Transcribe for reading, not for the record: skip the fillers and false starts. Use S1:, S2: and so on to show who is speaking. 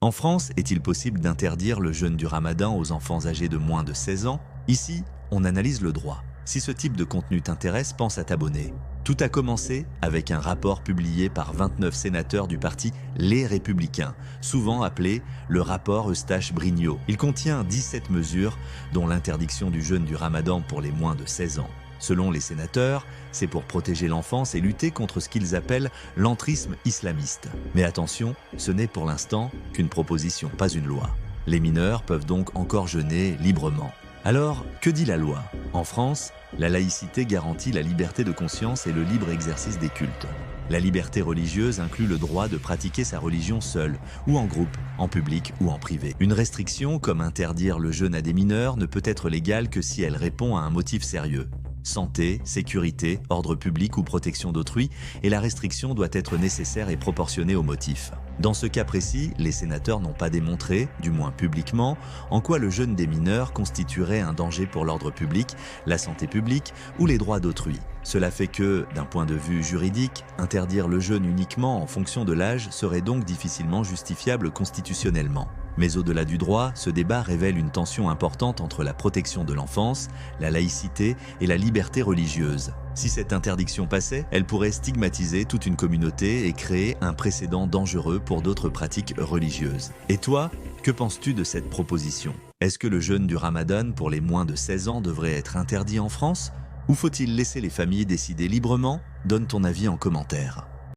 S1: En France, est-il possible d'interdire le jeûne du Ramadan aux enfants âgés de moins de 16 ans? Ici, on analyse le droit. Si ce type de contenu t'intéresse, pense à t'abonner. Tout a commencé avec un rapport publié par 29 sénateurs du parti Les Républicains, souvent appelé le rapport Eustache-Brignot. Il contient 17 mesures, dont l'interdiction du jeûne du Ramadan pour les moins de 16 ans. Selon les sénateurs, c'est pour protéger l'enfance et lutter contre ce qu'ils appellent l'entrisme islamiste. Mais attention, ce n'est pour l'instant qu'une proposition, pas une loi. Les mineurs peuvent donc encore jeûner librement. Alors, que dit la loi? En France, la laïcité garantit la liberté de conscience et le libre exercice des cultes. La liberté religieuse inclut le droit de pratiquer sa religion seul, ou en groupe, en public ou en privé. Une restriction, comme interdire le jeûne à des mineurs, ne peut être légale que si elle répond à un motif sérieux. Santé, sécurité, ordre public ou protection d'autrui, et la restriction doit être nécessaire et proportionnée au motif. Dans ce cas précis, les sénateurs n'ont pas démontré, du moins publiquement, en quoi le jeûne des mineurs constituerait un danger pour l'ordre public, la santé publique ou les droits d'autrui. Cela fait que, d'un point de vue juridique, interdire le jeûne uniquement en fonction de l'âge serait donc difficilement justifiable constitutionnellement. Mais au-delà du droit, ce débat révèle une tension importante entre la protection de l'enfance, la laïcité et la liberté religieuse. Si cette interdiction passait, elle pourrait stigmatiser toute une communauté et créer un précédent dangereux pour d'autres pratiques religieuses. Et toi, que penses-tu de cette proposition? Est-ce que le jeûne du Ramadan pour les moins de 16 ans devrait être interdit en France? Ou faut-il laisser les familles décider librement? Donne ton avis en commentaire.